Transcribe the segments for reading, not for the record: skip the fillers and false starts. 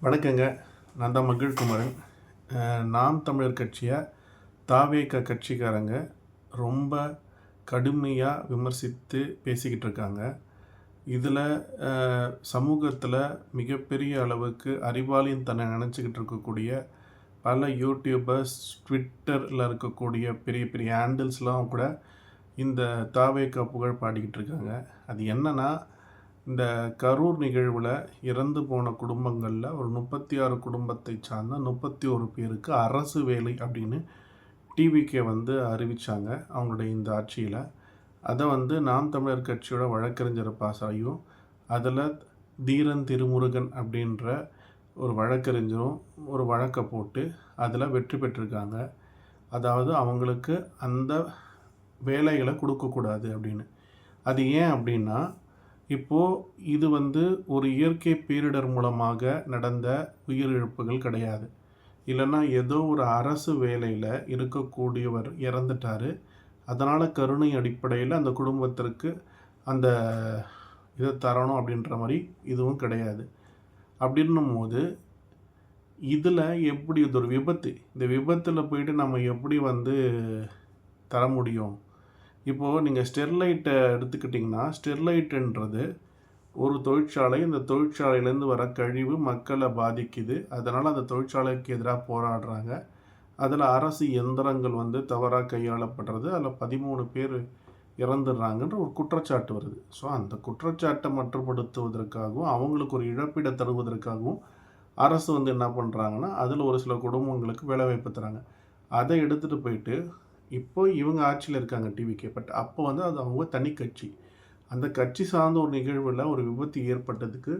வணக்கங்க. நான் தான் மகிழ்குமரன். நாம் தமிழர் கட்சியை தாவேக கட்சிக்காரங்க ரொம்ப கடுமையாக விமர்சித்து பேசிக்கிட்டு இருக்காங்க. இதில் சமூகத்தில் மிகப்பெரிய அளவுக்கு அறிவாளின்னு தன்னை நினச்சிக்கிட்டு இருக்கக்கூடிய பல யூடியூபர்ஸ், ட்விட்டரில் இருக்கக்கூடிய பெரிய பெரிய ஹேண்டில்ஸ்லாம் கூட இந்த தாவேக புகழ் பாடிக்கிட்டு இருக்காங்க. அது என்னன்னா, இந்த கரூர் நிகழ்வில் இறந்து போன குடும்பங்களில் ஒரு 36 குடும்பத்தை சார்ந்த 31 பேருக்கு அரசு வேலை அப்படின்னு டிவிக்கே அறிவித்தாங்க அவங்களுடைய இந்த ஆட்சியில். அதை நாம் தமிழர் கட்சியோட வழக்கறிஞர் பாசாயும், அதில் தீரன் திருமுருகன் அப்படின்ற ஒரு வழக்கறிஞரும் ஒரு வழக்கை போட்டு அதில் வெற்றி பெற்றிருக்காங்க. அதாவது அவங்களுக்கு அந்த வேலைகளை கொடுக்கக்கூடாது அப்படின்னு. அது ஏன் அப்படின்னா, இப்போது இது ஒரு இயற்கை பேரிடர் மூலமாக நடந்த உயிரிழப்புகள் கிடையாது. இல்லைன்னா ஏதோ ஒரு அரசு வேலையில் இருக்கக்கூடியவர் இறந்துட்டார், அதனால் கருணை அடிப்படையில் அந்த குடும்பத்திற்கு அந்த இதை தரணும் அப்படின்ற மாதிரி இதுவும் கிடையாது. அப்படின்னும் போது இதில் எப்படி இது ஒரு விபத்து, இந்த விபத்தில் போயிட்டு நம்ம எப்படி தர முடியும்? இப்போது நீங்கள் ஸ்டெர்லைட்டை எடுத்துக்கிட்டிங்கன்னா, ஸ்டெர்லைட்டுன்றது ஒரு தொழிற்சாலை. இந்த தொழிற்சாலையிலேருந்து வர கழிவு மக்களை பாதிக்குது. அதனால் அந்த தொழிற்சாலைக்கு எதிராக போராடுறாங்க. அதில் அரசு எந்திரங்கள் தவறாக கையாளப்படுறது. அதில் 13 பேர் இறந்துடுறாங்கன்ற ஒரு குற்றச்சாட்டு வருது. ஸோ அந்த குற்றச்சாட்டை மட்டுப்படுத்துவதற்காகவும் அவங்களுக்கு ஒரு இழப்பீடை தருவதற்காகவும் அரசு என்ன பண்ணுறாங்கன்னா, அதில் ஒரு சில குடும்பங்களுக்கு வேலைவாய்ப்பு தராங்க. அதை எடுத்துகிட்டு போயிட்டு இப்போ இவங்க ஆட்சியில் இருக்காங்க டிவிக்கே. பட் அப்போ அது அவங்க தனி கட்சி. அந்த கட்சி சார்ந்த ஒரு நிகழ்வில் ஒரு விபத்து ஏற்பட்டதுக்கு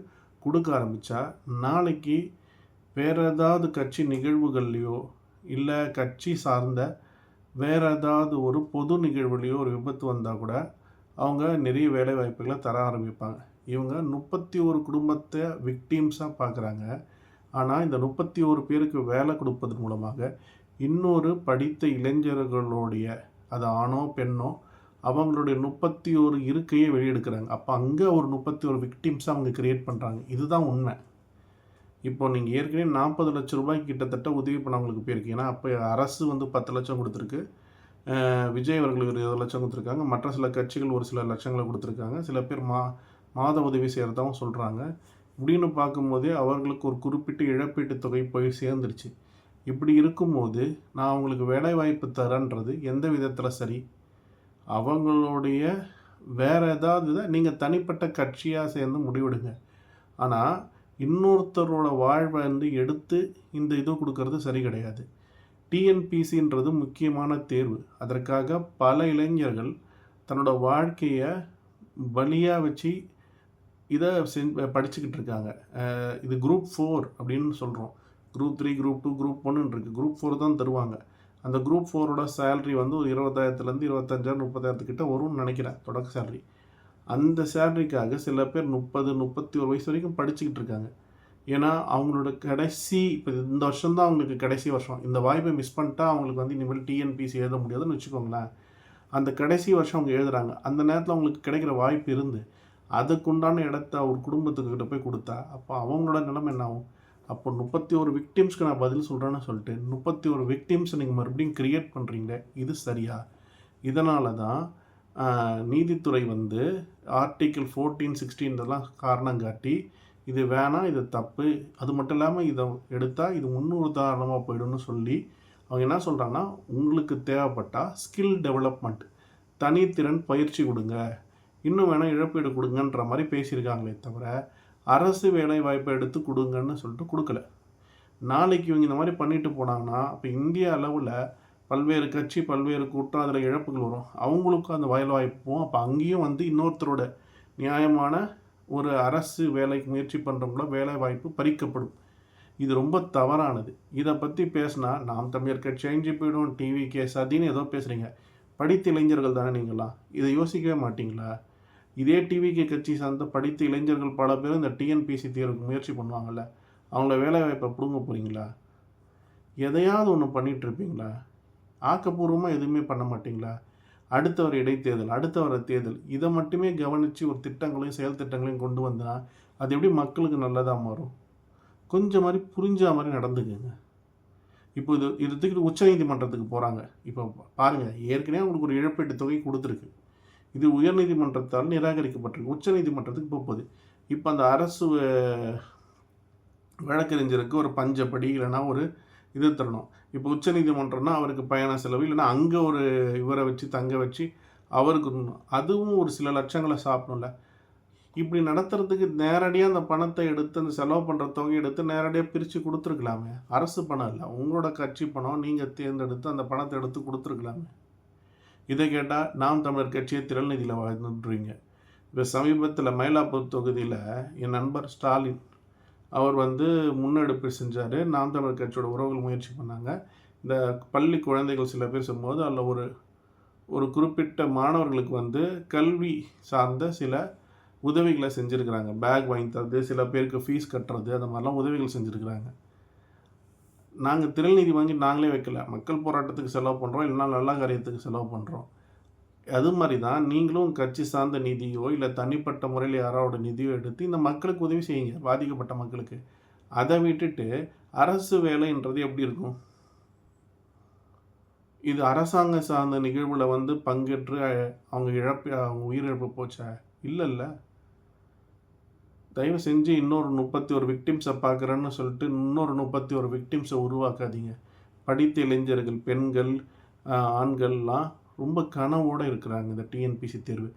கொடுக்க ஆரம்பித்தா, நாளைக்கு வேறு ஏதாவது கட்சி நிகழ்வுகள்லையோ இல்லை கட்சி சார்ந்த வேறு ஏதாவது ஒரு பொது நிகழ்வுலையோ ஒரு விபத்து வந்தால் கூட அவங்க நிறைய வேலை வாய்ப்புகளை தர ஆரம்பிப்பாங்க. இவங்க 31 குடும்பத்தை விக்டீம்ஸாக பார்க்குறாங்க. ஆனால் இந்த 31 பேருக்கு வேலை கொடுப்பதன் மூலமாக இன்னொரு படித்த இளைஞர்களுடைய, அது ஆணோ பெண்ணோ, அவங்களுடைய 31 இருக்கையை வெளியெடுக்கிறாங்க. அப்போ அங்கே ஒரு 31 விக்டிம்ஸை அவங்க கிரியேட் பண்ணுறாங்க. இதுதான் உண்மை. இப்போ நீங்கள் ஏற்கனவே 40 லட்ச ரூபாய்க்கு கிட்டத்தட்ட உதவி பண்ணவங்களுக்கு போயிருக்கு. ஏன்னா அப்போ அரசு 10 லட்சம் கொடுத்துருக்கு, விஜய் அவர்களுக்கு 20 லட்சம் கொடுத்துருக்காங்க, மற்ற சில கட்சிகள் ஒரு சில லட்சங்களை கொடுத்துருக்காங்க, சில பேர் மாத உதவி செய்கிறதாகவும் சொல்கிறாங்க. இப்படின்னு பார்க்கும்போதே அவர்களுக்கு ஒரு குறிப்பிட்ட இழப்பீட்டு தொகை போய் சேர்ந்துருச்சு. இப்படி இருக்கும்போது நான் அவங்களுக்கு வேலைவாய்ப்பு தரேன்றது எந்த விதத்தில் சரி? அவங்களுடைய வேறு ஏதாவது இதை நீங்கள் தனிப்பட்ட கட்சியாக சேர்ந்து முடிவெடுங்க. ஆனால் இன்னொருத்தரோட வாழ்வை எடுத்து இந்த இது கொடுக்கறது சரி கிடையாது. டிஎன்பிசின்றது முக்கியமான தேர்வு. அதற்காக பல இளைஞர்கள் தன்னோட வாழ்க்கையை பலியாக வச்சு இதை படிச்சுக்கிட்டு இருக்காங்க. இது குரூப் 4 அப்படின்னு சொல்கிறோம். குரூப் 3, குரூப் 2, குரூப் 1 இருக்குது. குரூப் 4 தான் தருவாங்க. அந்த குரூப் 4ஓட சேலரி ஒரு 20,000லேருந்து 25,000 30,000 கிட்ட வரும்னு நினைக்கிறேன், தொடக்க சேலரி. அந்த சேலரிக்காக சில பேர் 30 31 வயசு வரைக்கும் படிச்சுக்கிட்டு இருக்காங்க. ஏன்னா அவங்களோட கடைசி, இப்போ இந்த வருஷம் தான் அவங்களுக்கு கடைசி வருஷம். இந்த வாய்ப்பை மிஸ் பண்ணிட்டா அவங்களுக்கு இனிமேல் டிஎன்பிசி எழுத முடியாதுன்னு வச்சுக்கோங்களேன். அந்த கடைசி வருஷம் அவங்க எழுதுகிறாங்க. அந்த நேரத்தில் அவங்களுக்கு கிடைக்கிற வாய்ப்பு இருந்து அதுக்குண்டான இடத்த ஒரு குடும்பத்துக்கிட்ட போய் கொடுத்தா அப்போ அவங்களோட நிலைமை என்ன ஆகும்? அப்போ 31 விக்டிம்ஸ்க்கு நான் பதில் சொல்கிறேன்னு சொல்லிட்டு 31 விக்டிம்ஸை நீங்கள் மறுபடியும் க்ரியேட் பண்ணுறீங்களே, இது சரியா? இதனால தான் நீதித்துறை ஆர்டிக்கிள் 14, 16 இதெல்லாம் காரணம் காட்டி இது வேணாம், இது தப்பு, அது மட்டும் இல்லாமல் இதை எடுத்தால் இது முன்னுதாரணமாக போயிடும்னு சொல்லி அவங்க என்ன சொல்கிறாங்கன்னா, உங்களுக்கு தேவைப்பட்டால் ஸ்கில் டெவலப்மெண்ட், தனித்திறன் பயிற்சி கொடுங்க, இன்னும் வேணால் இழப்பீடு கொடுங்கன்ற மாதிரி பேசியிருக்காங்களே தவிர அரசு வேலை வாய்ப்பை எடுத்து கொடுங்கன்னு சொல்லிட்டு கொடுக்கல. நாளைக்கு இவங்க இந்த மாதிரி பண்ணிட்டு போனாங்கன்னா அப்போ இந்திய அளவில் பல்வேறு கட்சி பல்வேறு கூட்டம் அதில் இழப்புகள் வரும். அவங்களுக்கும் அந்த வேலை வாய்ப்பும் அப்போ அங்கேயும் இன்னொருத்தரோட நியாயமான ஒரு அரசு வேலைக்கு முயற்சி பண்ணுறவங்கள வேலை வாய்ப்பு பறிக்கப்படும். இது ரொம்ப தவறானது. இதை பற்றி பேசினா நாம் தமிழர் கட்சி அழிஞ்சு போயிடும், டிவிக்கே சதின்னு ஏதோ பேசுகிறீங்க. படித்த இளைஞர்கள் தானே நீங்களாம், இதை யோசிக்கவே மாட்டிங்களா? இதே டிவிகே கட்சி சார்ந்த படித்த இளைஞர்கள் பல பேர் இந்த டிஎன்பிசி தேர்வுக்கு முயற்சி பண்ணுவாங்கள்ல, அவங்கள வேலைவாய்ப்பை பிடுங்க போகிறீங்களா? எதையாவது ஒன்று பண்ணிகிட்ருப்பீங்களா? ஆக்கப்பூர்வமாக எதுவுமே பண்ண மாட்டிங்களா? அடுத்த வர இடைத்தேர்தல், அடுத்த வர தேர்தல், இதை மட்டுமே கவனித்து ஒரு திட்டங்களையும் செயல் திட்டங்களையும் கொண்டு வந்தால் அது எப்படி மக்களுக்கு நல்லதாக மாறும்? கொஞ்சம் மாதிரி புரிஞ்ச மாதிரி நடந்துக்குங்க. இப்போ இது தூக்கிட்டு உச்சநீதிமன்றத்துக்கு போகிறாங்க. இப்போ பாருங்கள், ஏற்கனவே உங்களுக்கு ஒரு இழப்பீட்டு தொகை கொடுத்துருக்கு. இது உயர்நீதிமன்றத்தால் நிராகரிக்கப்பட்டிருக்கு. உச்சநீதிமன்றத்துக்கு போகுது. இப்போ அந்த அரசு வழக்கறிஞருக்கு ஒரு பஞ்சப்படி இல்லைன்னா ஒரு இது தரணும். இப்போ உச்சநீதிமன்றம்னா அவருக்கு பயண செலவு, இல்லைன்னா அங்கே ஒரு இவரை வச்சு தங்க வச்சு அவருக்கு அதுவும் ஒரு சில லட்சங்களை சாப்பிடணும்ல. இப்படி நடத்துறதுக்கு நேரடியாக அந்த பணத்தை எடுத்து அந்த செலவு பண்ணுற தொகையை எடுத்து நேரடியாக பிரித்து கொடுத்துருக்கலாமே. அரசு பணம் இல்லை, உங்களோட கட்சி பணம், நீங்கள் தேர்ந்தெடுத்து அந்த பணத்தை எடுத்து கொடுத்துருக்கலாமே. இதை கேட்டால் நாம் தமிழர் கட்சியை திரள்நிதியில் வாழ்ந்துட்டுறீங்க. இப்போ சமீபத்தில் மயிலாப்பூர் தொகுதியில் என் நண்பர் ஸ்டாலின் அவர் முன்னெடுப்பு செஞ்சார். நாம் தமிழர் கட்சியோட உறவுகள் முயற்சி பண்ணாங்க. இந்த பள்ளி குழந்தைகள் சில பேர் சொல்லும்போது அதில் ஒரு குறிப்பிட்ட மாணவர்களுக்கு கல்வி சார்ந்த சில உதவிகளை செஞ்சுருக்கிறாங்க. பேக் வாங்கி தரது, சில பேருக்கு ஃபீஸ் கட்டுறது, அந்த மாதிரிலாம் உதவிகள் செஞ்சுருக்கிறாங்க. நாங்கள் திரள்நிதி வாங்கி நாங்களே வைக்கல, மக்கள் போராட்டத்துக்கு செலவு பண்ணுறோம், இல்லைனா நல்ல காரியத்துக்கு செலவு பண்ணுறோம். அது மாதிரி தான் நீங்களும் கட்சி சார்ந்த நிதியோ இல்லை தனிப்பட்ட முறையில் யாரோட நிதியோ எடுத்து இந்த மக்களுக்கு உதவி செய்யுங்க, பாதிக்கப்பட்ட மக்களுக்கு. அதை விட்டுட்டு அரசு வேலைன்றது எப்படி இருக்கும்? இது அரசாங்க சார்ந்த நிகழ்வில் பங்கேற்று அவங்க உயிரிழப்பு போச்சா? இல்லைல்ல. தயவு செஞ்சு இன்னொரு 31 விக்டிம்ஸை பார்க்குறேன்னு சொல்லிட்டு இன்னொரு 31 விக்டிம்ஸை உருவாக்காதீங்க. படித்த இளைஞர்கள், பெண்கள், ஆண்கள்லாம் ரொம்ப கனவோடு இருக்கிறாங்க. இந்த டிஎன்பிசி தேர்வு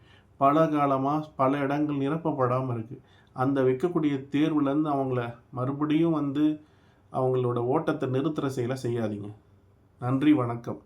பல காலமாக பல இடங்கள் நிரப்பப்படாமல் இருக்குது. அந்த வைக்கக்கூடிய தேர்வுலேருந்து அவங்கள மறுபடியும் அவங்களோட ஓட்டத்தை நிறுத்துகிற செயலை செய்யாதீங்க. நன்றி, வணக்கம்.